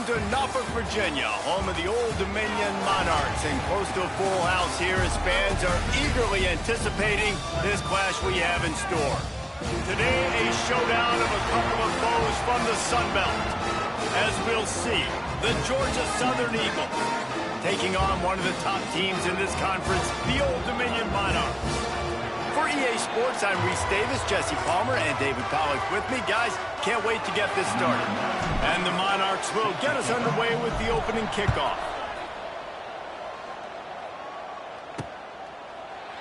Welcome to Norfolk, Virginia, home of the Old Dominion Monarchs, and close to a full house here as fans are eagerly anticipating this clash we have in store. Today, a showdown of a couple of foes from the Sun Belt. As we'll see, the Georgia Southern Eagles taking on one of the top teams in this conference, the Old Dominion Monarchs. For EA Sports, I'm Reese Davis, Jesse Palmer, and David Pollack with me. Guys, can't wait to get this started. And the Monarchs will get us underway with the opening kickoff.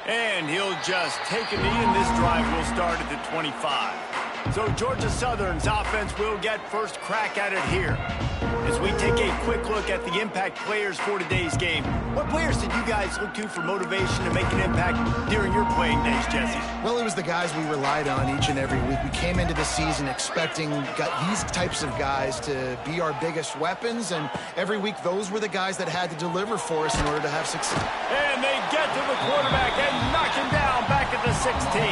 And he'll just take a knee, and this drive will start at the 25. So Georgia Southern's offense will get first crack at it here. As we take a quick look at the impact players for today's game, what players did you guys look to for motivation to make an impact during your playing days, Jesse? Well, it was the guys we relied on each and every week. We came into the season expecting these types of guys to be our biggest weapons, and every week those were the guys that had to deliver for us in order to have success. And they get to the quarterback and knock him down back at the 16.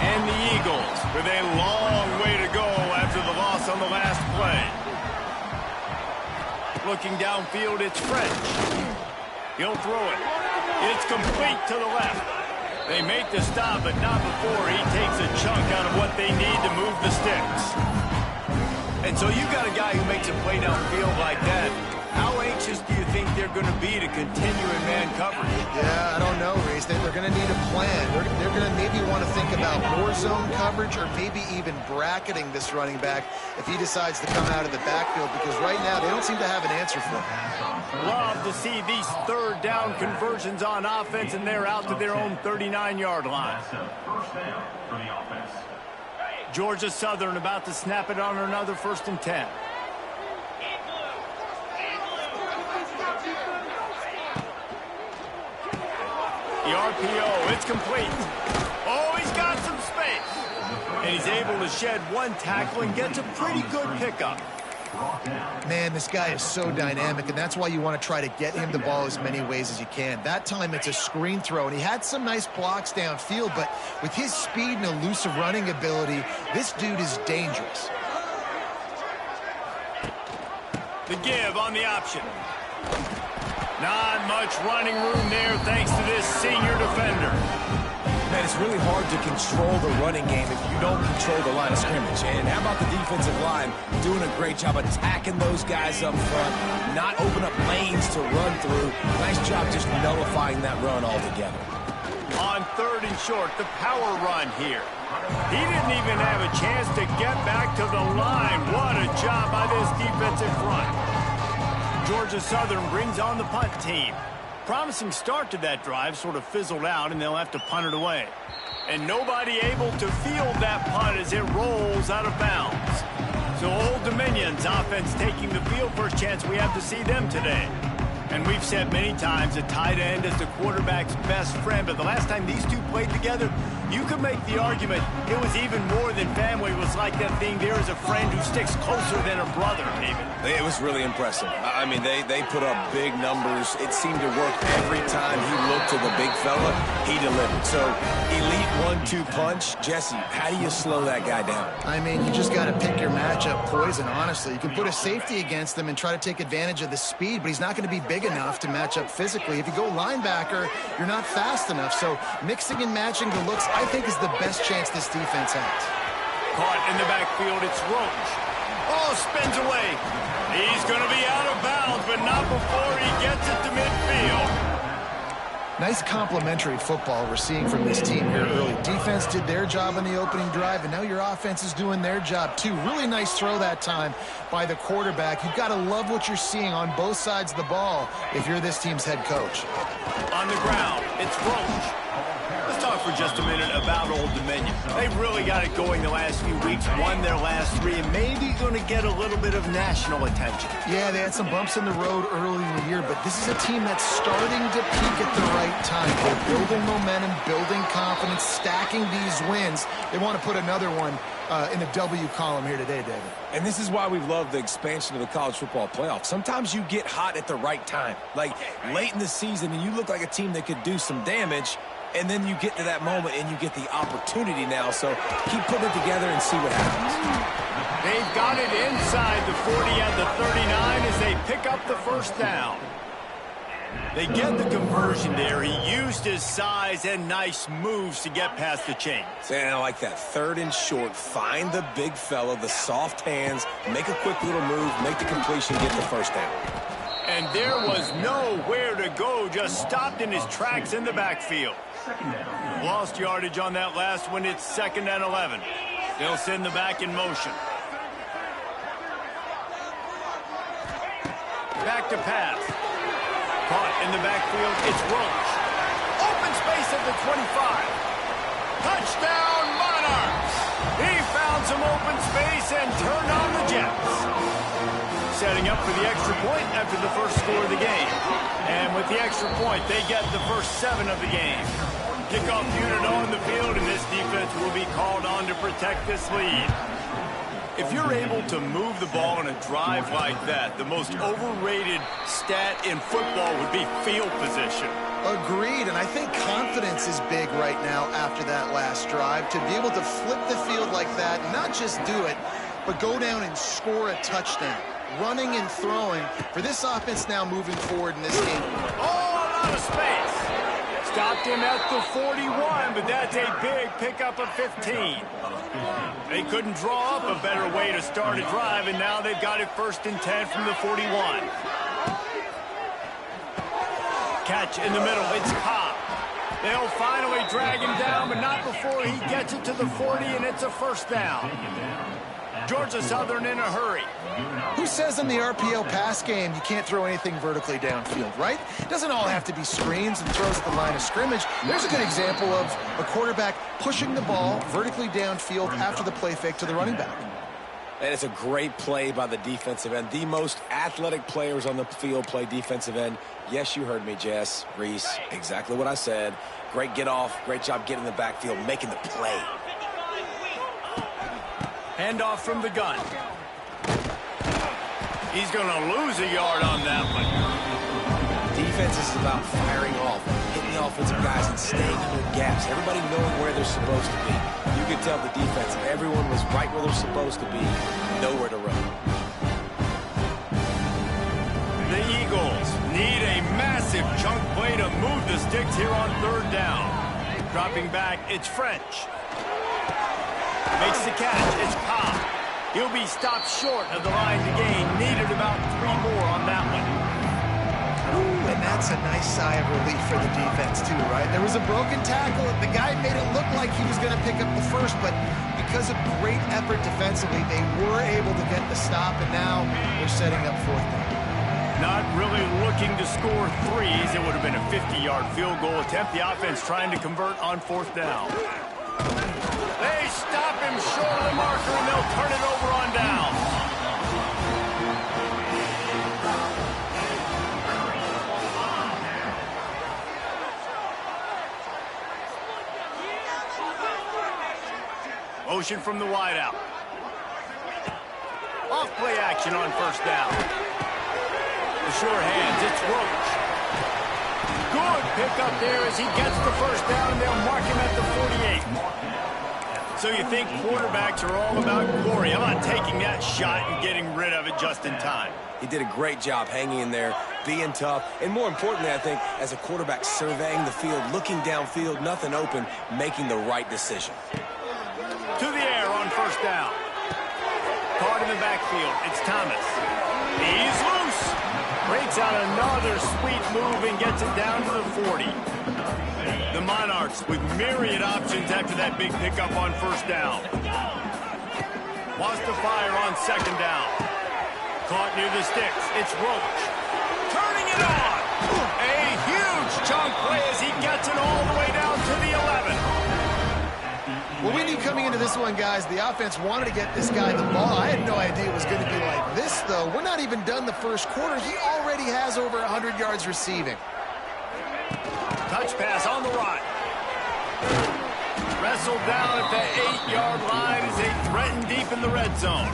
And the Eagles with a long way to go after the loss on the last play. Looking downfield, it's French. He'll throw it. It's complete to the left. They make the stop, but not before he takes a chunk out of what they need to move the sticks. And so you got a guy who makes a play downfield like that. How anxious do you think they're going to be to continue in man coverage? Yeah, I don't know, Reese. They're going to need a plan. They're going to maybe want to think about more zone coverage or maybe even bracketing this running back if he decides to come out of the backfield, because right now they don't seem to have an answer for him. Love to see these third down conversions on offense, and they're out to their own 39-yard line. Georgia Southern about to snap it on another 1st and 10. The RPO, it's complete. Oh, he's got some space. And he's able to shed one tackle and gets a pretty good pickup. Man, this guy is so dynamic, and that's why you want to try to get him the ball as many ways as you can. That time it's a screen throw, and he had some nice blocks downfield, but with his speed and elusive running ability, this dude is dangerous. The give on the option. Not much running room there thanks to this senior defender. Man, it's really hard to control the running game if you don't control the line of scrimmage. And how about the defensive line doing a great job attacking those guys up front, not open up lanes to run through. Nice job just nullifying that run altogether. On 3rd and short, the power run here. He didn't even have a chance to get back to the line. What a job by this defensive front. Georgia Southern brings on the punt team. Promising start to that drive, sort of fizzled out, and they'll have to punt it away. And nobody able to field that punt as it rolls out of bounds. So Old Dominion's offense taking the field. First chance we have to see them today. And we've said many times a tight end is the quarterback's best friend, but the last time these two played together, you could make the argument it was even more than family. It was like that thing, there is a friend who sticks closer than a brother, David. It was really impressive. I mean, they put up big numbers. It seemed to work every time he looked to the big fella, he delivered. So, elite 1-2 punch. Jesse, how do you slow that guy down? I mean, you just got to pick your matchup poison, honestly. You can put a safety against him and try to take advantage of the speed, but he's not going to be big enough to match up physically. If you go linebacker, you're not fast enough. So mixing and matching the looks, I think, is the best chance this defense has. Caught in the backfield, it's Roach. Oh, spins away. He's going to be out of bounds, but not before he gets it to midfield. Nice complementary football we're seeing from this team here early. Defense did their job on the opening drive, and now your offense is doing their job too. Really nice throw that time by the quarterback. You've got to love what you're seeing on both sides of the ball if you're this team's head coach. On the ground, it's Roach. Let's talk for just a minute about Old Dominion. They've really got it going the last few weeks, won their last 3, and maybe going to get a little bit of national attention. Yeah, they had some bumps in the road early in the year, but this is a team that's starting to peak at the right time. They're building momentum, building confidence, stacking these wins. They want to put another one in the W column here today, David. And this is why we love the expansion of the college football playoff. Sometimes you get hot at the right time, like late in the season, and you look like a team that could do some damage. And then you get to that moment and you get the opportunity now. So keep putting it together and see what happens. They've got it inside the 40 at the 39 as they pick up the first down. They get the conversion there. He used his size and nice moves to get past the chains. And I like that. 3rd and short. Find the big fella, the soft hands, make a quick little move, make the completion, get the first down. And there was nowhere to go, just stopped in his tracks in the backfield. Lost yardage on that last one. It's 2nd and 11. They'll send the back in motion. Back to pass. Caught in the backfield, it's Roach. Open space at the 25. Touchdown, Monarchs! He found some open space and turned on the Jets. Setting up for the extra point after the first score of the game. And with the extra point, they get the first 7 of the game. Kickoff unit on the field, and this defense will be called on to protect this lead. If you're able to move the ball on a drive like that, the most overrated stat in football would be field position. Agreed, and I think confidence is big right now after that last drive. To be able to flip the field like that, not just do it, but go down and score a touchdown. Running and throwing for this offense now moving forward in this game. Oh, a lot of space. Stopped him at the 41, but that's a big pickup of 15. They couldn't draw up a better way to start a drive, and now they've got it 1st and 10 from the 41. Catch in the middle, it's Cobb. They'll finally drag him down, but not before he gets it to the 40, and it's a first down. Georgia Southern in a hurry. Who says in the RPO pass game you can't throw anything vertically downfield, right? It doesn't all have to be screens and throws at the line of scrimmage. There's a good example of a quarterback pushing the ball vertically downfield after the play fake to the running back. And it's a great play by the defensive end. The most athletic players on the field play defensive end. Yes, you heard me, Jess, Reese, exactly what I said. Great get off, great job getting in the backfield, making the play. Handoff from the gun. He's going to lose a yard on that one. Defense is about firing off, hitting the offensive guys and staying in their gaps. Everybody knowing where they're supposed to be. You could tell the defense, everyone was right where they're supposed to be, nowhere to run. The Eagles need a massive chunk play to move the sticks here on 3rd down. Dropping back, it's French. Makes the catch, it's Cobb. He'll be stopped short of the line to gain. Needed about 3 more on that one. Ooh, and that's a nice sigh of relief for the defense too, right? There was a broken tackle. The guy made it look like he was going to pick up the first, but because of great effort defensively, they were able to get the stop, and now they're setting up 4th down. Not really looking to score 3s. It would have been a 50-yard field goal attempt. The offense trying to convert on 4th down. They stop him short of the marker, and they'll turn it over on down. Motion from the wideout. Off play action on 1st down. The sure hands, it's Roach. Good pickup there as he gets the first down, and they'll mark him at the 48. So you think quarterbacks are all about glory. I'm not taking that shot and getting rid of it just in time. He did a great job hanging in there, being tough, and more importantly, I think, as a quarterback surveying the field, looking downfield, nothing open, making the right decision. To the air on 1st down. Caught in the backfield, it's Thomas. He's loose. Breaks out another sweet move and gets it down to the 40. The Monarchs with myriad options after that big pickup on 1st down. Wants to fire on 2nd down. Caught near the sticks. It's Roach. Turning it on. A huge chunk play as he gets it all the way down to the 11. Well, we knew coming into this one, guys, the offense wanted to get this guy the ball. I had no idea it was going to be like this, though. We're not even done the first quarter. He already has over 100 yards receiving. Touch pass on the run. Wrestled down at the 8-yard line as they threaten deep in the red zone.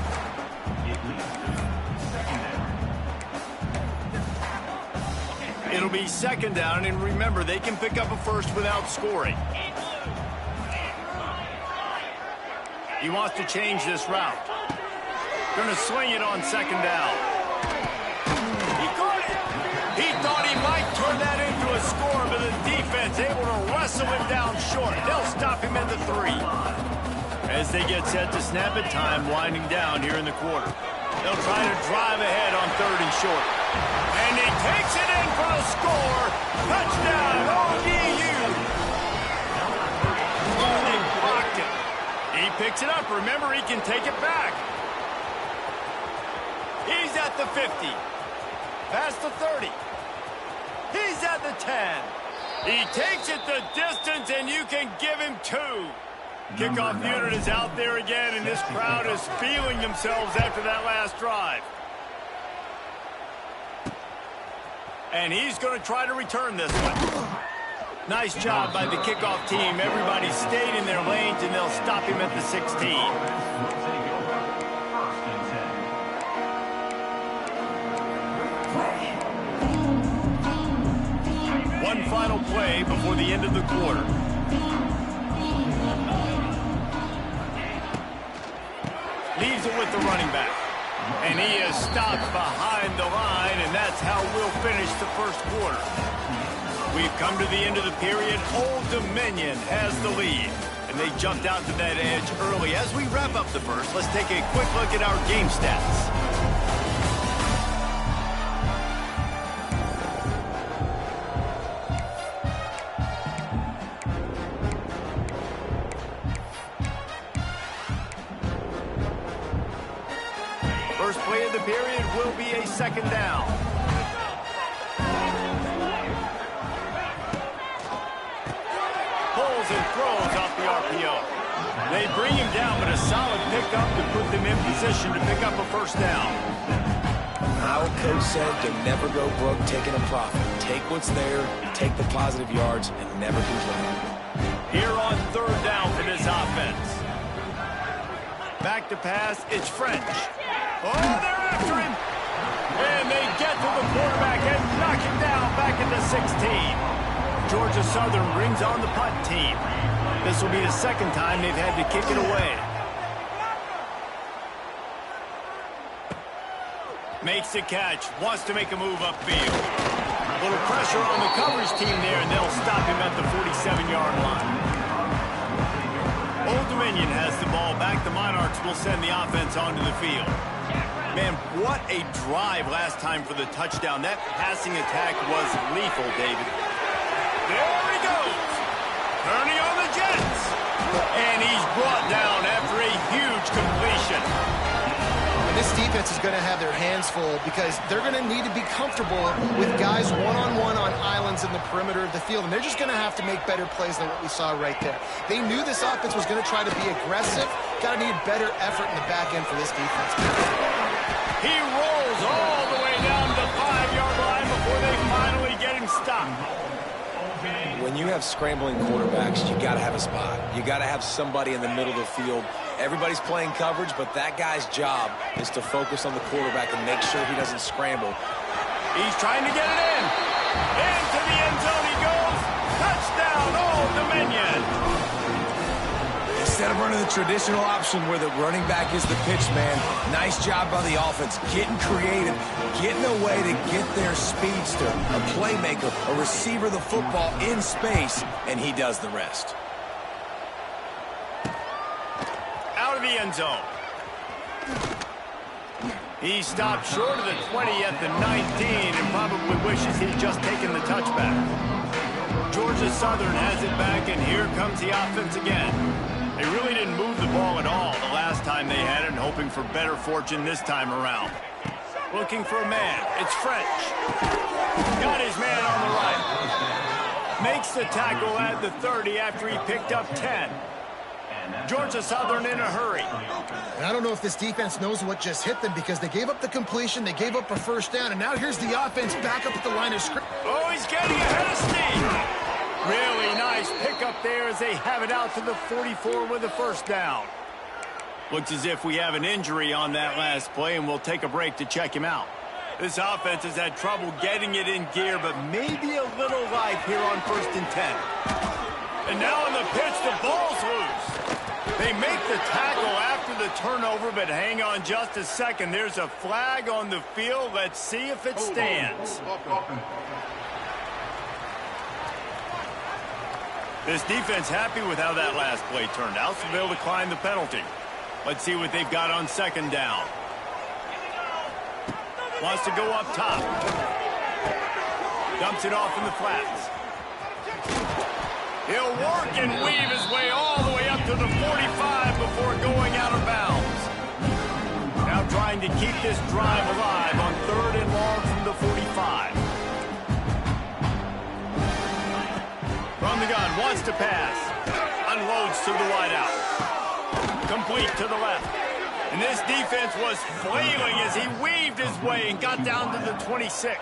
It'll be second down, and remember, they can pick up a first without scoring. He wants to change this route. Going to swing it on second down. He caught it. He thought he might turn that into a score, but the defense able to wrestle him down short. They'll stop him at the 3. As they get set to snap it, time winding down here in the quarter. They'll try to drive ahead on 3rd and short. And he takes it in for the score. Touchdown, ODU. Oh, they blocked it. He picks it up. Remember, he can take it back. He's at the 50. Past the 30. He's at the 10. He takes it the distance, and you can give him 2. Kickoff unit is out there again, and this crowd is feeling themselves after that last drive. And he's going to try to return this one. Nice job by the kickoff team. Everybody stayed in their lanes, and they'll stop him at the 16. One final play before the end of the quarter. Leaves it with the running back. And he is stopped behind the line, and that's how we'll finish the first quarter. We've come to the end of the period. Old Dominion has the lead, and they jumped out to that edge early. As we wrap up the first, let's take a quick look at our game stats. First play of the period will be a second down. Pulls and throws off the RPO. They bring him down, but a solid pickup to put them in position to pick up a first down. Our coach said to never go broke taking a profit. Take what's there, take the positive yards, and never complain. Here on 3rd down for this offense. Back to pass, it's French. Oh, they're after him. And they get to the quarterback and knock him down back at the 16. Georgia Southern brings on the punt team. This will be the second time they've had to kick it away. Makes the catch, wants to make a move upfield. A little pressure on the coverage team there, and they'll stop him at the 47-yard line. Old Dominion has the ball back. The Monarchs will send the offense onto the field. Man, what a drive last time for the touchdown. That passing attack was lethal, David. There he goes. Turning on the Jets. And he's brought down after a huge completion. And this defense is going to have their hands full because they're going to need to be comfortable with guys one-on-one on islands in the perimeter of the field. And they're just going to have to make better plays than what we saw right there. They knew this offense was going to try to be aggressive. Got to need better effort in the back end for this defense. He rolls all the way down the 5-yard line before they finally get him stopped. When you have scrambling quarterbacks, you got to have a spot. You got to have somebody in the middle of the field. Everybody's playing coverage, but that guy's job is to focus on the quarterback and make sure he doesn't scramble. He's trying to get it in. Into the end zone he goes. Touchdown, Old Dominion. Instead of running the traditional option where the running back is the pitch man, nice job by the offense, getting creative, getting a way to get their speedster, a playmaker, a receiver the football in space, and he does the rest. Out of the end zone. He stopped short of the 20 at the 19 and probably wishes he'd just taken the touchback. Georgia Southern has it back, and here comes the offense again. They really didn't move the ball at all the last time they had it, and hoping for better fortune this time around. Looking for a man. It's French. Got his man on the right. Makes the tackle at the 30 after he picked up 10. Georgia Southern in a hurry. And I don't know if this defense knows what just hit them because they gave up the completion, they gave up a first down, and now here's the offense back up at the line of scrimmage. Oh, he's getting ahead of steam. Really nice pickup there as they have it out to the 44 with a first down. Looks as if we have an injury on that last play, and we'll take a break to check him out. This offense has had trouble getting it in gear, but maybe a little life here on 1st and 10. And now on the pitch, the ball's loose. They make the tackle after the turnover, but hang on just a second. There's a flag on the field. Let's see if it stands. This defense happy with how that last play turned out, so they'll decline the penalty. Let's see what they've got on 2nd down. Wants to go up top. Dumps it off in the flats. He'll work and weave his way all the way up to the 45 before going out of bounds. Now trying to keep this drive alive on 3rd and long from the 45. From the gun, wants to pass. Unloads to the wideout. Complete to the left. And this defense was flailing as he weaved his way and got down to the 26.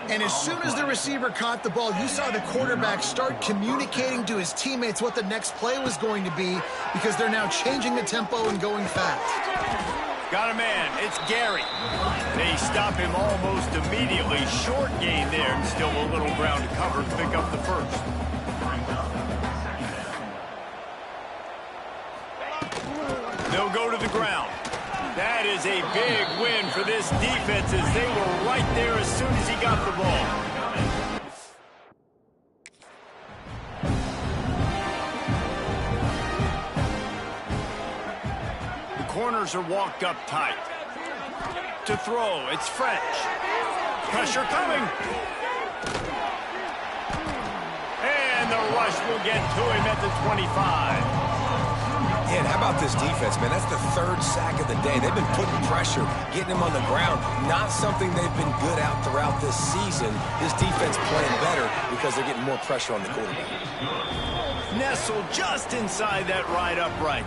And as soon as the receiver caught the ball, you saw the quarterback start communicating to his teammates what the next play was going to be, because they're now changing the tempo and going fast. Got a man. It's Gary. They stop him almost immediately. Short gain there, and still a little ground to cover to pick up the first. They'll go to the ground. That is a big win for this defense, as they were right there as soon as he got the ball. The corners are walked up tight. To throw, it's French. Pressure coming. And the rush will get to him at the 25. Yeah, and how about this defense, man? That's the 3rd sack of the day. They've been putting pressure, getting him on the ground. Not something they've been good at throughout this season. This defense playing better because they're getting more pressure on the quarterback. Nestled just inside that right upright.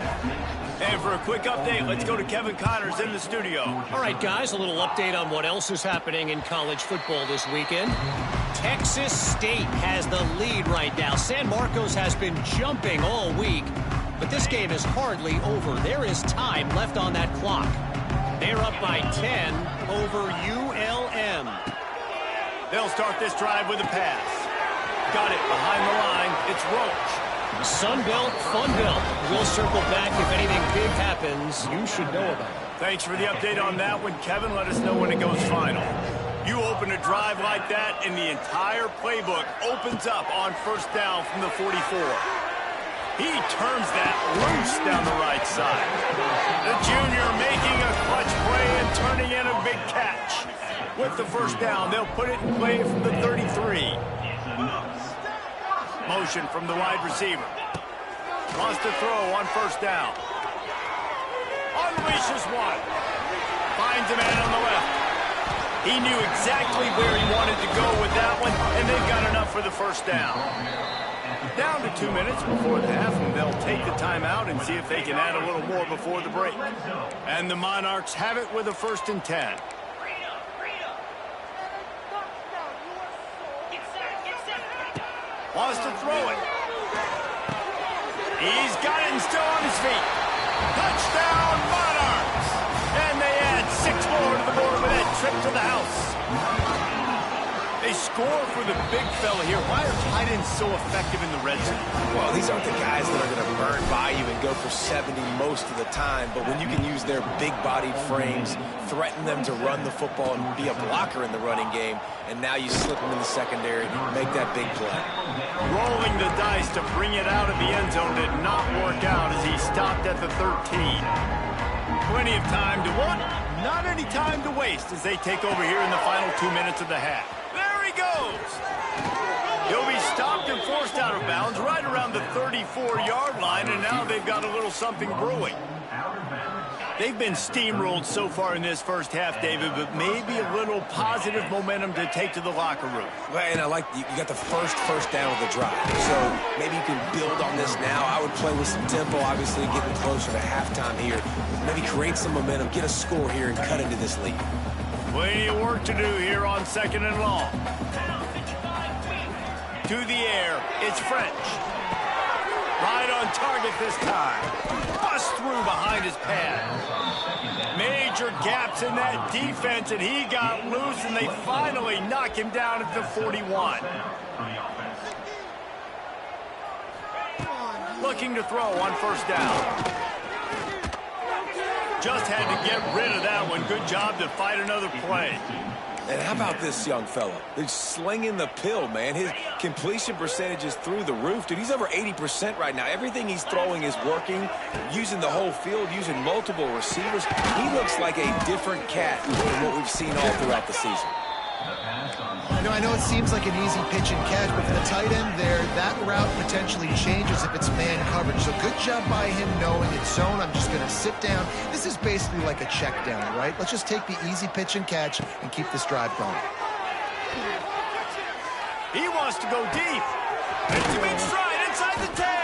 And for a quick update, let's go to Kevin Connors in the studio. All right, guys, a little update on what else is happening in college football this weekend. Texas State has the lead right now. San Marcos has been jumping all week. But this game is hardly over. There is time left on that clock. They're up by 10 over ULM. They'll start this drive with a pass. Got it behind the line. It's Roach. Sunbelt, Funbelt. We'll circle back if anything big happens. You should know about it. Thanks for the update on that one, Kevin. Let us know when it goes final. You open a drive like that, and the entire playbook opens up on 1st down from the 44. He turns that loose down the right side. The junior making a clutch play and turning in a big catch. With the 1st down, they'll put it in play from the 33. Motion from the wide receiver. Wants to throw on 1st down. Unleashes one. Finds a man on the left. He knew exactly where he wanted to go with that one, and they've got enough for the 1st down. Down to 2 minutes before the half, and they'll take the timeout and see if they can add a little more before the break. And the Monarchs have it with a 1st and 10. Wants to throw it. He's got it and still on his feet. Touchdown, Monarchs! And they add 6 more to the board with that trip to the house. They score for the big fella here. Why are tight ends so effective in the red zone? Well, these aren't the guys that are going to burn by you and go for 70 most of the time, but when you can use their big-bodied frames, threaten them to run the football and be a blocker in the running game, and now you slip them in the secondary, make that big play. Rolling the dice to bring it out of the end zone did not work out as he stopped at the 13. Plenty of time to what? Not any time to waste as they take over here in the final 2 minutes of the half. There he goes. He'll be stopped and forced out of bounds right around the 34-yard line, and now they've got a little something brewing. They've been steamrolled so far in this 1st half, David, but maybe a little positive momentum to take to the locker room. Well, and I like you got the first down of the drive, so maybe you can build on this now. I would play with some tempo, obviously getting closer to halftime here. Maybe create some momentum, get a score here, and cut into this lead. Plenty of work to do here on 2nd and long. To the air, it's French. Right on target this time. Bust through behind his pad. Major gaps in that defense, and he got loose, and they finally knock him down at the 41. Looking to throw on first down. Just had to get rid of that one. Good job to fight another play. And how about this young fella? They're slinging the pill, man. His completion percentage is through the roof. Dude, he's over 80% right now. Everything he's throwing is working, using the whole field, using multiple receivers. He looks like a different cat than what we've seen all throughout the season. I know it seems like an easy pitch and catch, but for the tight end there, that route potentially changes if it's man coverage. So good job by him knowing it's zone. I'm just going to sit down. This is basically like a check down, right? Let's just take the easy pitch and catch and keep this drive going. He wants to go deep. It's a big stride inside the 10.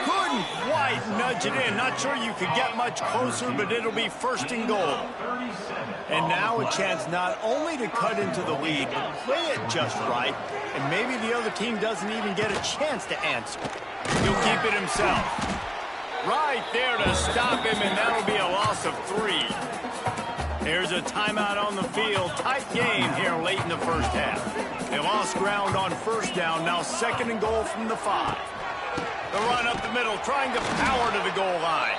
Couldn't quite nudge it in. Not sure you could get much closer, but it'll be first and goal. And now a chance not only to cut into the lead, but play it just right, and maybe the other team doesn't even get a chance to answer. He'll keep it himself. Right there to stop him, and that'll be a loss of 3. There's a timeout on the field. Tight game here late in the first half. They lost ground on first down, now second and goal from the 5. The run up the middle, trying to power to the goal line.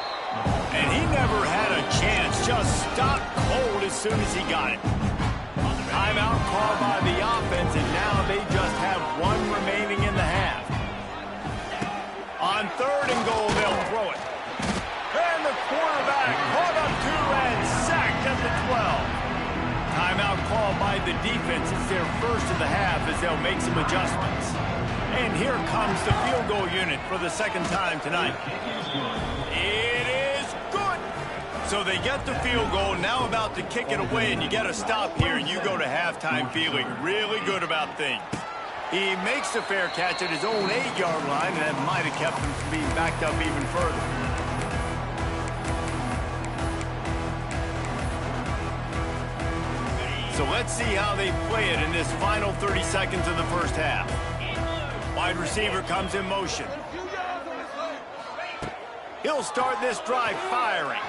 And he never had a chance, just stopped cold as soon as he got it. Timeout called by the offense, and now they just have 1 remaining in the half. On third and goal, they'll throw it. And the quarterback caught up 2 and sacked at the 12. Timeout called by the defense. It's their first of the half as they'll make some adjustments. And here comes the field goal unit for the second time tonight. It is good. So they get the field goal, now about to kick it away, and you get a stop here, and you go to halftime feeling really good about things. He makes the fair catch at his own 8-yard line, and that might have kept him from being backed up even further. So let's see how they play it in this final 30 seconds of the first half. Wide receiver comes in motion. He'll start this drive firing.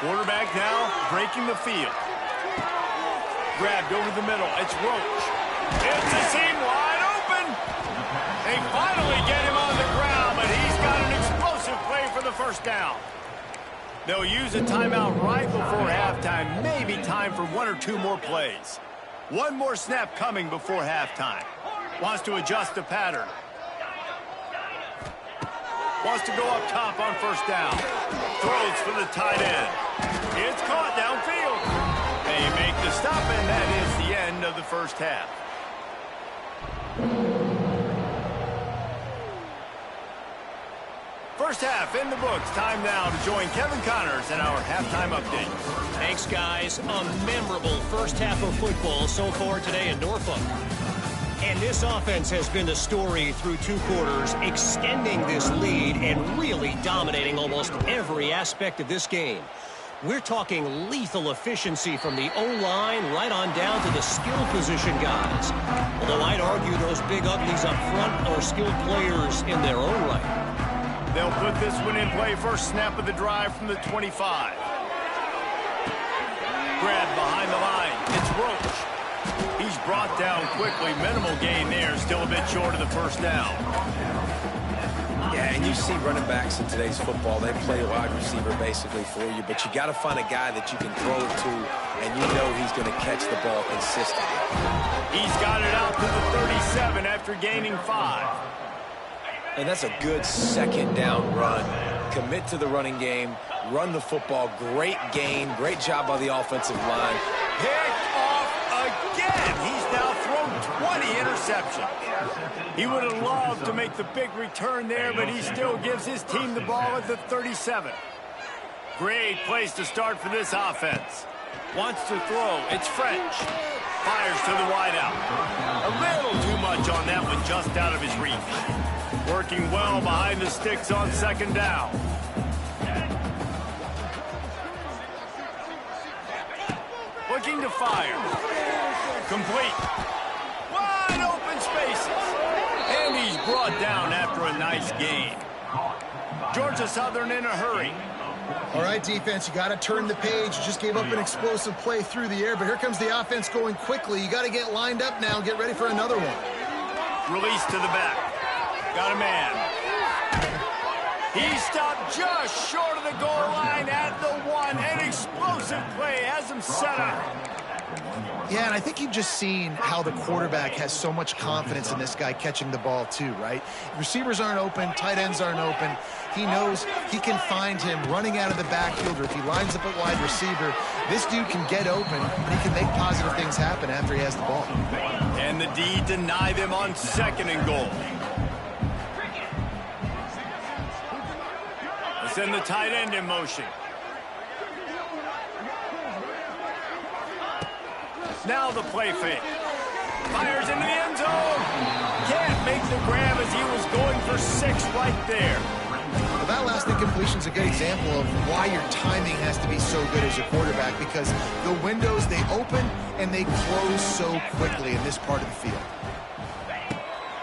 Quarterback now breaking the field. Grabbed over the middle. It's Roach. It's a seam wide open. They finally get him on the ground, but he's got an explosive play for the first down. They'll use a timeout right before halftime. Maybe time for 1 or 2 more plays. 1 more snap coming before halftime. Wants to adjust the pattern. Wants to go up top on first down. Throws for the tight end. It's caught downfield. They make the stop, and that is the end of the first half. First half in the books. Time now to join Kevin Connors in our halftime update. Thanks, guys. A memorable first half of football so far today in Norfolk. And this offense has been the story through 2 quarters, extending this lead and really dominating almost every aspect of this game. We're talking lethal efficiency from the O-line right on down to the skill position guys. Although I'd argue those big uglies up front are skilled players in their own right. They'll put this one in play. First snap of the drive from the 25. Grabbed behind the line. It's Roach. He's brought down quickly. Minimal gain there. Still a bit short of the first down. Yeah, and you see running backs in today's football, they play a wide receiver basically for you, but you got to find a guy that you can throw it to, and you know he's going to catch the ball consistently. He's got it out to the 37 after gaining 5. And that's a good second down run. Commit to the running game, run the football, great gain, great job by the offensive line. Picked off again. He's now thrown 20 interceptions. He would have loved to make the big return there, but he still gives his team the ball at the 37. Great place to start for this offense. Wants to throw. It's French. Fires to the wideout. A little too much on that one, just out of his reach. Working well behind the sticks on second down. Looking to fire. Complete. Wide open spaces. And he's brought down after a nice gain. Georgia Southern in a hurry. All right, defense, you got to turn the page. You just gave up an explosive play through the air, but here comes the offense going quickly. You got to get lined up now and get ready for another one. Release to the back. Got a man. He stopped just short of the goal line at the 1. An explosive play has him set up. Yeah, and I think you've just seen how the quarterback has so much confidence in this guy catching the ball too, right? Receivers aren't open, tight ends aren't open. He knows he can find him running out of the backfield, or if he lines up at wide receiver, this dude can get open, and he can make positive things happen after he has the ball. And the D deny them on 2nd and goal. Send the tight end in motion. Now the play fake. Fires into the end zone. Can't make the grab as he was going for 6 right there. Well, that last incompletion is a good example of why your timing has to be so good as a quarterback, because the windows, they open and they close so quickly in this part of the field.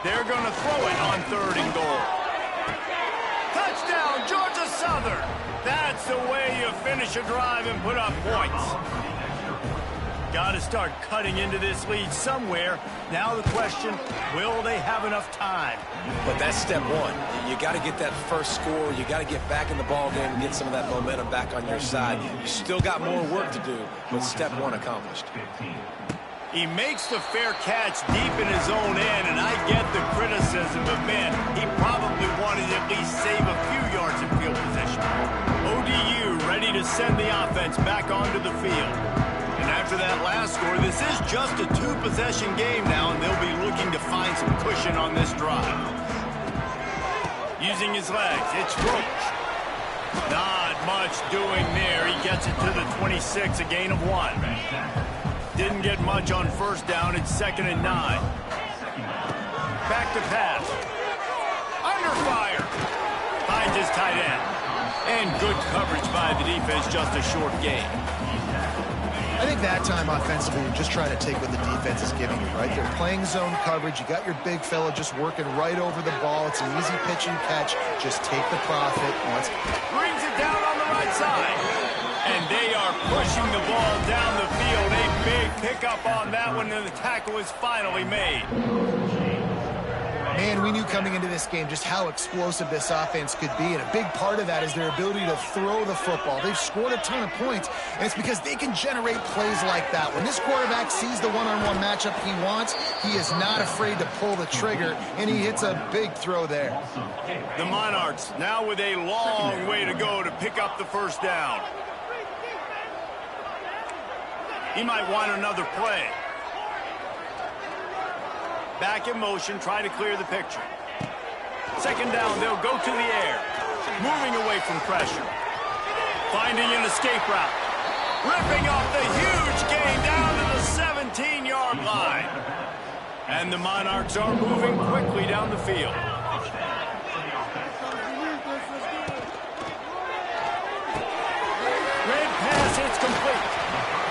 They're going to throw it on 3rd and goal. Touchdown, Georgia Southern. That's the way you finish a drive and put up points. Got to start cutting into this lead somewhere. Now the question, will they have enough time? But that's step 1. You got to get that first score. You got to get back in the ball game and get some of that momentum back on your side. You still got more work to do, but step 1 accomplished. He makes the fair catch deep in his own end, and I get the criticism of men. He probably wanted to at least save a few yards in field position. ODU ready to send the offense back onto the field. And after that last score, this is just a 2-possession game now, and they'll be looking to find some cushion on this drive. Using his legs, it's Roach. Not much doing there. He gets it to the 26, a gain of 1. Didn't get much on 1st down. It's 2nd and 9. Back to pass. Under fire. Finds his tight end. And good coverage by the defense, just a short gain. I think that time offensively, you're just trying to take what the defense is giving you, right? They're playing zone coverage. You got your big fella just working right over the ball. It's an easy pitch and catch. Just take the profit. Brings it down on the right side. And they are pushing the ball down the field. A big pickup on that one, and the tackle is finally made. Man, we knew coming into this game just how explosive this offense could be, and a big part of that is their ability to throw the football. They've scored a ton of points, and it's because they can generate plays like that. When this quarterback sees the one-on-one matchup he wants, he is not afraid to pull the trigger, and he hits a big throw there. The Monarchs now with a long way to go to pick up the 1st down. He might want another play. Back in motion, trying to clear the picture. 2nd down, they'll go to the air. Moving away from pressure. Finding an escape route. Ripping off the huge gain down to the 17-yard line. And the Monarchs are moving quickly down the field. Red pass, it's complete.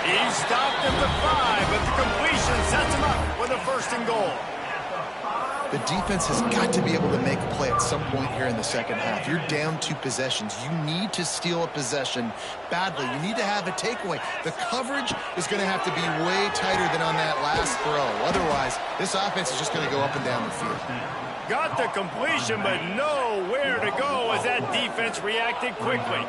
He stopped at the 5, but the completion sets him up with a 1st and goal. The defense has got to be able to make a play at some point here in the 2nd half. You're down 2 possessions. You need to steal a possession badly. You need to have a takeaway. The coverage is going to have to be way tighter than on that last throw. Otherwise, this offense is just going to go up and down the field. Got the completion, but nowhere to go as that defense reacted quickly.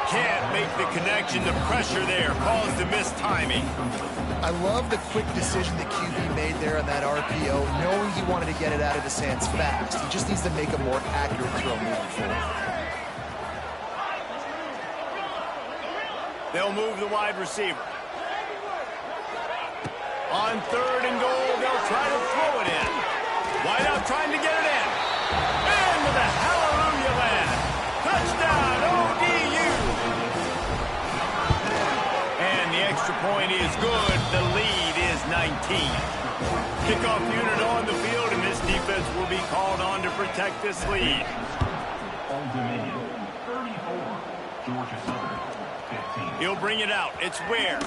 Can't make the connection. The pressure there caused the missed timing. I love the quick decision the QB made there on that RPO, knowing he wanted to get it out of his hands fast. He just needs to make a more accurate throw moving forward. They'll move the wide receiver. On 3rd and goal, they'll try to throw it in. Wide out trying to get it in. Into the hallelujah land. Touchdown, ODU. And the extra point is good. The lead is 19. Kickoff unit on the field, and this defense will be called on to protect this lead. He'll bring it out. It's Ware.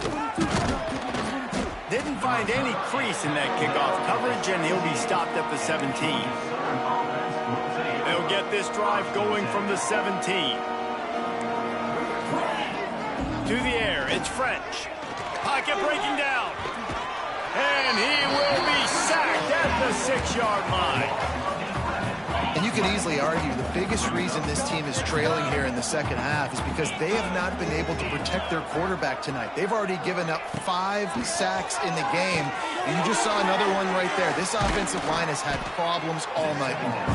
Didn't find any crease in that kickoff coverage, and he'll be stopped at the 17. They'll get this drive going from the 17. To the air, it's French. Pocket breaking down. And he will be sacked at the 6-yard line. And you could easily argue the biggest reason this team is trailing here in the second half is because they have not been able to protect their quarterback tonight. They've already given up 5 sacks in the game, and you just saw another one right there. This offensive line has had problems all night long.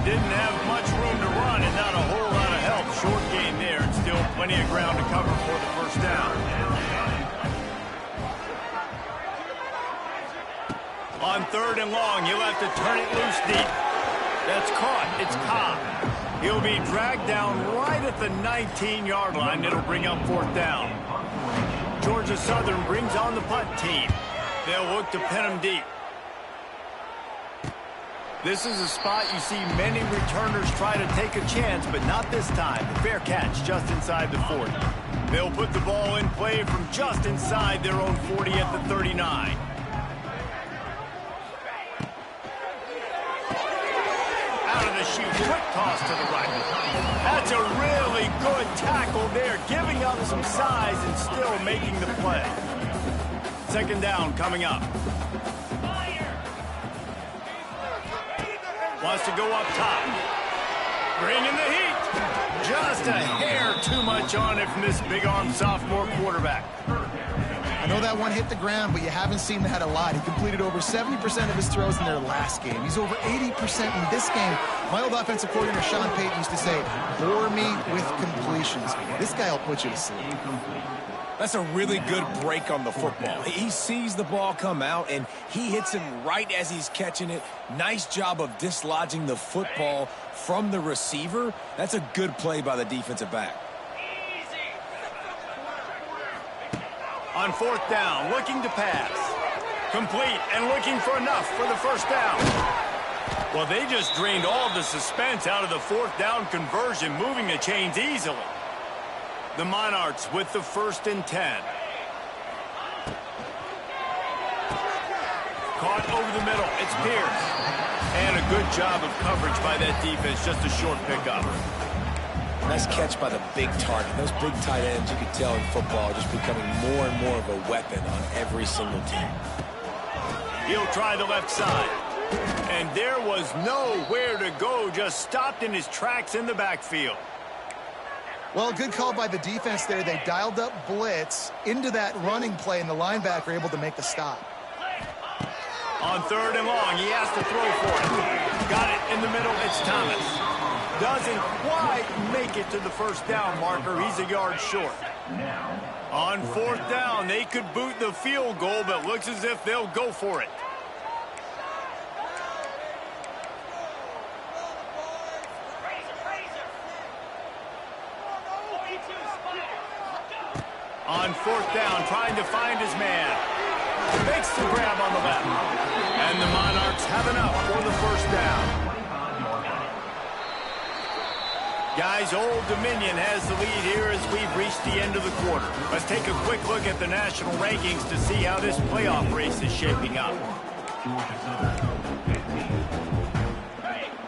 Didn't have much room to run and not a whole lot of help. Short gain there, and still plenty of ground to cover for the first down. On 3rd and long, he'll have to turn it loose deep. That's caught. It's Cobb. He'll be dragged down right at the 19-yard line. It'll bring up 4th down. Georgia Southern brings on the punt team. They'll look to pin him deep. This is a spot you see many returners try to take a chance, but not this time. The fair catch just inside the 40. They'll put the ball in play from just inside their own 40 at the 39. Out of the chute, quick toss to the right. That's a really good tackle there, giving up some size and still making the play. 2nd down coming up. Wants to go up top. Bringing the heat. Just a hair too much on it from this big-arm sophomore quarterback. I know that one hit the ground, but you haven't seen that a lot. He completed over 70% of his throws in their last game. He's over 80% in this game. My old offensive coordinator, Sean Payton, used to say, bore me with completions. This guy will put you to sleep. That's a really good break on the football. He sees the ball come out, and he hits him right as he's catching it. Nice job of dislodging the football from the receiver. That's a good play by the defensive back. On 4th down, looking to pass. Complete and looking for enough for the 1st down. Well, they just drained all the suspense out of the 4th down conversion, moving the chains easily. The Monarchs with the 1st and 10. Caught over the middle. It's Pierce. And a good job of coverage by that defense. Just a short pickup. Nice catch by the big target. Those big tight ends, you can tell in football, just becoming more and more of a weapon on every single team. He'll try the left side. And there was nowhere to go. Just stopped in his tracks in the backfield. Well, good call by the defense there. They dialed up blitz into that running play, and the linebacker able to make the stop. On 3rd and long, he has to throw for it. Got it in the middle. It's Thomas. Doesn't quite make it to the 1st down marker. He's a yard short. On 4th down, they could boot the field goal, but looks as if they'll go for it. On 4th down, trying to find his man. Makes the grab on the left. And the Monarchs have enough for the 1st down. Guys, Old Dominion has the lead here as we've reached the end of the quarter. Let's take a quick look at the national rankings to see how this playoff race is shaping up.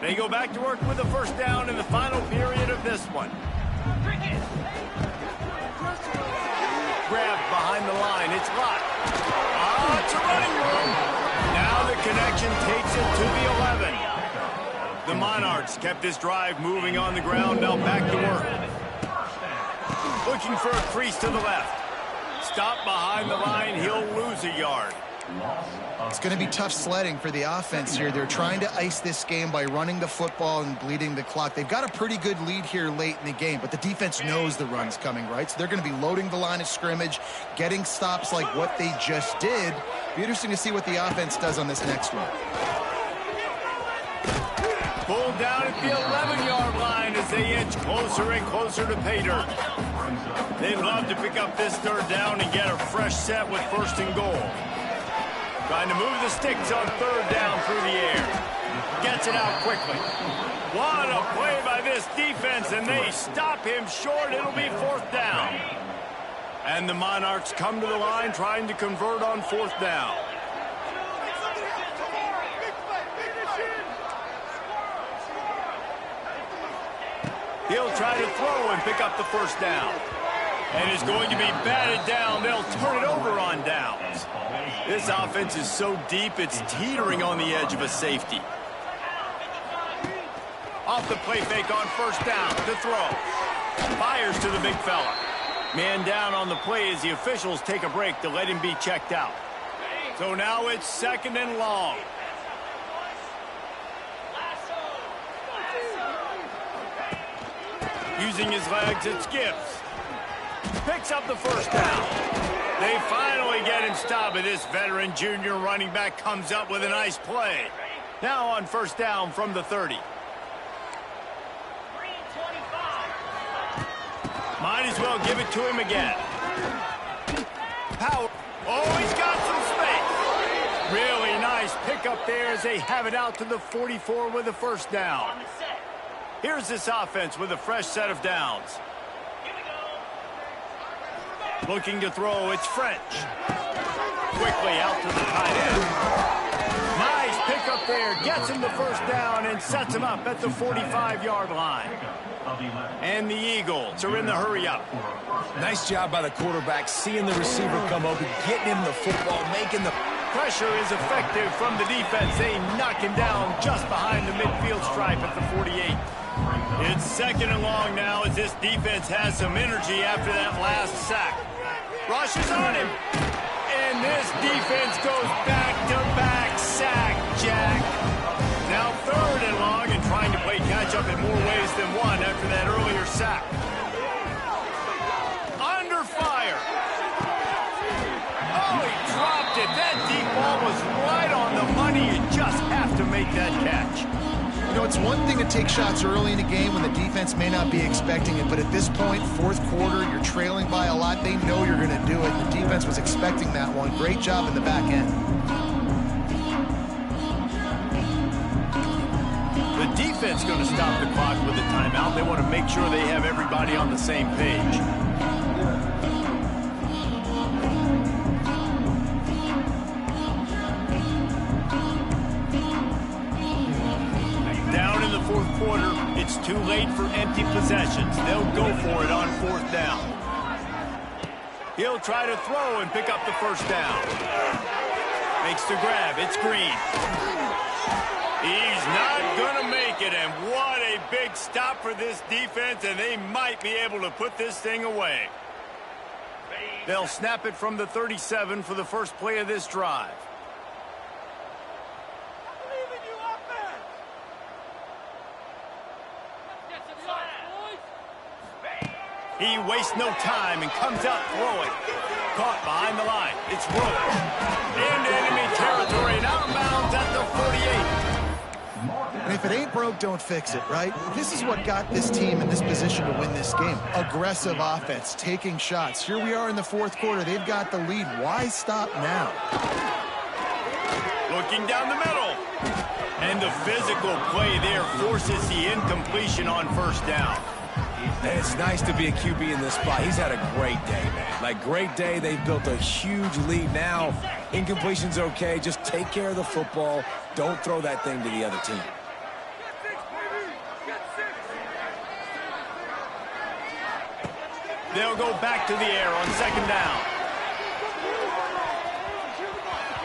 They go back to work with the 1st down in the final period of this one. Grab behind the line. It's locked. It's a running room. Now the connection takes it to the 11. The Monarchs kept this drive moving on the ground. Now back to work. Looking for a crease to the left. Stop behind the line. He'll lose a yard. It's going to be tough sledding for the offense here. They're trying to ice this game by running the football and bleeding the clock. They've got a pretty good lead here late in the game, but the defense knows the run's coming, right? So they're going to be loading the line of scrimmage, getting stops like what they just did. Be interesting to see what the offense does on this next one. Pulled down at the 11-yard line as they inch closer and closer to pay dirt. They'd love to pick up this 3rd down and get a fresh set with 1st and goal. Trying to move the sticks on 3rd down through the air. Gets it out quickly. What a play by this defense, and they stop him short. It'll be 4th down. And the Monarchs come to the line trying to convert on 4th down. He'll try to throw and pick up the 1st down. And it's going to be batted down. They'll turn it over on downs. This offense is so deep, it's teetering on the edge of a safety. Off the play fake on 1st down to throw. Fires to the big fella. Man down on the play as the officials take a break to let him be checked out. So now it's 2nd and long. Using his legs, it skips. Picks up the 1st down. They finally get him stopped, but this veteran junior running back comes up with a nice play. Now on 1st down from the 30. Might as well give it to him again. Power. Oh, he's got some space. Really nice pickup there as they have it out to the 44 with the 1st down. Here's this offense with a fresh set of downs. Looking to throw, it's French. Quickly out to the tight end. Nice pickup there. Gets him the 1st down and sets him up at the 45-yard line. And the Eagles are in the hurry-up. Nice job by the quarterback, seeing the receiver come open, getting him the football, making the... Pressure is effective from the defense. They knock him down just behind the midfield stripe at the 48. It's 2nd and long now as this defense has some energy after that last sack. Rushes on him. And this defense goes back-to-back sack, Jack. Now 3rd and long and trying to play catch-up in more ways than one after that earlier sack. Under fire. Oh, he dropped it. That deep ball was right on the money. You just have to make that catch. You know, it's one thing to take shots early in the game when the defense may not be expecting it, but at this point, 4th quarter, you're trailing by a lot. They know you're going to do it. The defense was expecting that one. Great job in the back end. The defense going to stop the clock with a timeout. They want to make sure they have everybody on the same page. Down in the 4th quarter, it's too late for empty possessions. They'll go for it on 4th down. He'll try to throw and pick up the 1st down. Makes the grab. It's Green. He's not going to make it, and what a big stop for this defense, and they might be able to put this thing away. They'll snap it from the 37 for the first play of this drive. He wastes no time and comes out throwing. Caught behind the line. It's Rowe. Into enemy territory and out of bounds at the 48. And if it ain't broke, don't fix it, right? This is what got this team in this position to win this game. Aggressive offense, taking shots. Here we are in the 4th quarter. They've got the lead. Why stop now? Looking down the middle. And the physical play there forces the incompletion on 1st down. And it's nice to be a QB in this spot. He's had a great day, man. Like, great day. They've built a huge lead now. Incompletion's okay. Just take care of the football. Don't throw that thing to the other team. They'll go back to the air on 2nd down.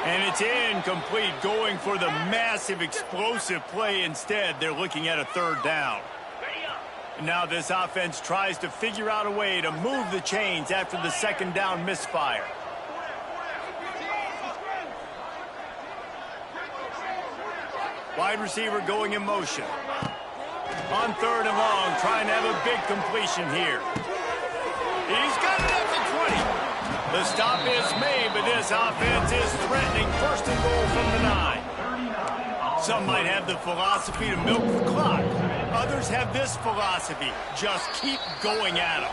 And it's incomplete, going for the massive explosive play instead. They're looking at a 3rd down. Now this offense tries to figure out a way to move the chains after the 2nd down misfire. Wide receiver going in motion. On 3rd and long, trying to have a big completion here. He's got it at the 20. The stop is made, but this offense is threatening 1st and goal from the 9. Some might have the philosophy to milk the clock. Others have this philosophy. Just keep going at them.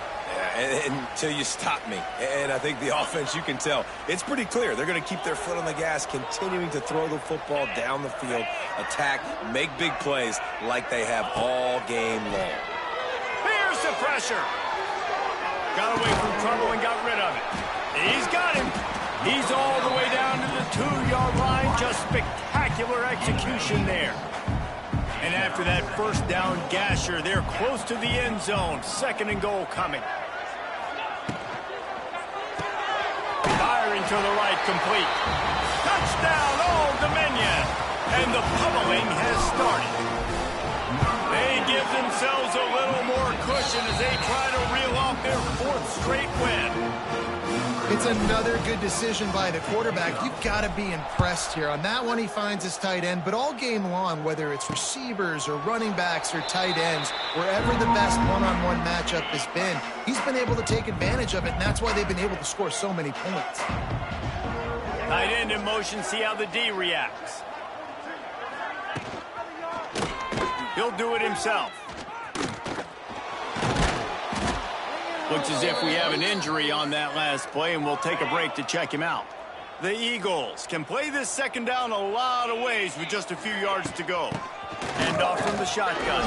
Yeah, until you stop me. And I think the offense, you can tell, it's pretty clear. They're going to keep their foot on the gas, continuing to throw the football down the field, attack, make big plays like they have all game long. Here's the pressure. Got away from trouble and got rid of it. He's all the way down to the 2-yard line. Just spectacular execution there. And after that first down gasher, they're close to the end zone. 2nd and goal coming. Firing to the right, complete. Touchdown, Old Dominion. And the pummeling has started. They give themselves a little more cushion as they try to reel off their 4th straight win. It's another good decision by the quarterback. You've got to be impressed here. On that one, he finds his tight end, but all game long, whether it's receivers or running backs or tight ends, wherever the best one-on-one matchup has been, he's been able to take advantage of it, and that's why they've been able to score so many points. Tight end in motion, see how the D reacts. He'll do it himself. Looks as if we have an injury on that last play, and we'll take a break to check him out. The Eagles can play this 2nd down a lot of ways with just a few yards to go. Hand off from the shotgun.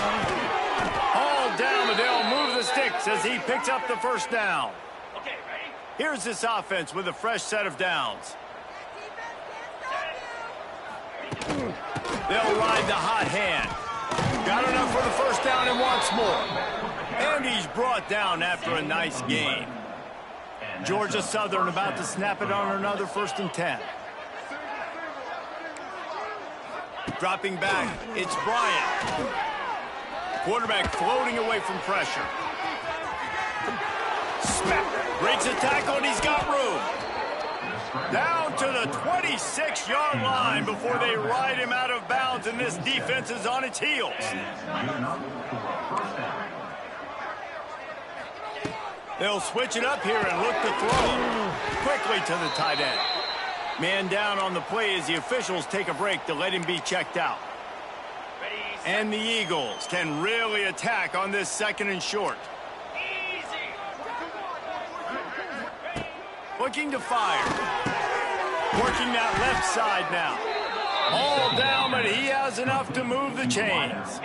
All down, but they'll move the sticks as he picks up the 1st down. Here's this offense with a fresh set of downs. They'll ride the hot hand. Got enough for the 1st down and wants more. And he's brought down after a nice gain. Georgia Southern about to snap it on another 1st and 10. Dropping back, it's Bryant. Quarterback floating away from pressure. Smack, breaks a tackle, and he's got room. Down to the 26-yard line before they ride him out of bounds, and this defense is on its heels. They'll switch it up here and look to throw. Quickly to the tight end. Man down on the play as the officials take a break to let him be checked out. And the Eagles can really attack on this 2nd and short. Looking to fire. Working that left side now. All down, but he has enough to move the chains.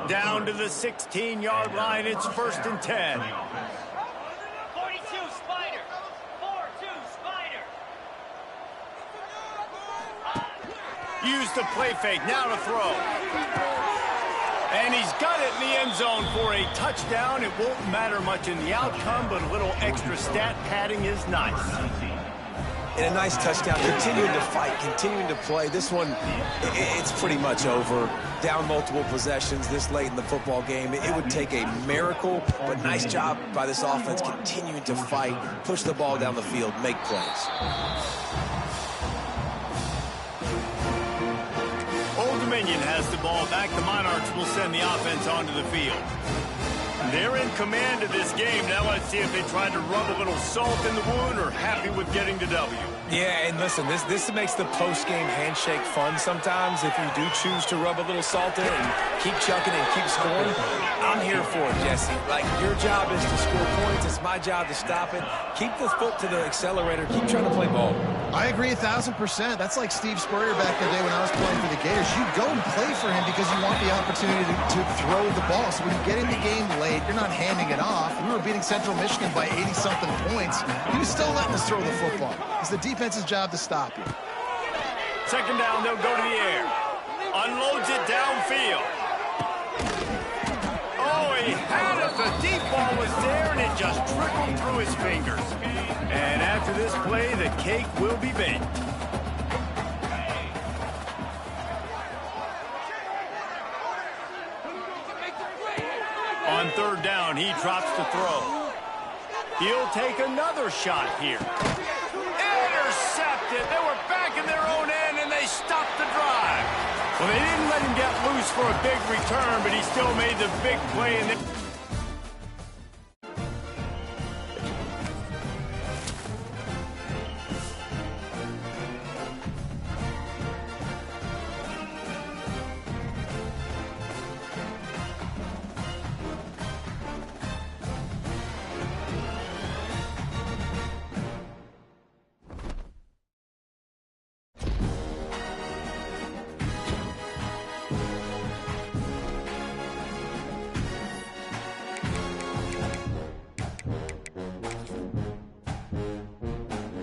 Down to the 16-yard line, it's 1st and 10. 42, Spider. 4-2, Spider. Use the play fake, now to throw. And he's got it in the end zone for a touchdown. It won't matter much in the outcome, but a little extra stat padding is nice. And a nice touchdown, continuing to fight, continuing to play. This one, it's pretty much over. Down multiple possessions this late in the football game. It would take a miracle, but nice job by this offense continuing to fight, push the ball down the field, make plays. Old Dominion has the ball back. The Monarchs will send the offense onto the field. They're in command of this game. Now let's see if they try to rub a little salt in the wound or happy with getting the W. Yeah, and listen, this makes the post-game handshake fun sometimes. If you do choose to rub a little salt in it and keep chucking and keep scoring, I'm here for it, Jesse. Like, your job is to score points. It's my job to stop it. Keep the foot to the accelerator. Keep trying to play ball. I agree 1,000%. That's like Steve Spurrier back in the day when I was playing for the Gators. You go and play for him because you want the opportunity to throw the ball. So when you get in the game late, you're not handing it off. We were beating Central Michigan by 80-something points. He was still letting us throw the football. It's the defense's job to stop you. 2nd down, they'll go to the air. Unloads it downfield. Oh, he had it. The deep ball was there, and it just trickled through his fingers. And after this play, the cake will be baked. On 3rd down, he drops to throw. He'll take another shot here. Intercepted. They were back in their own end, and they stopped the drive. Well, they didn't let him get loose for a big return, but he still made the big play.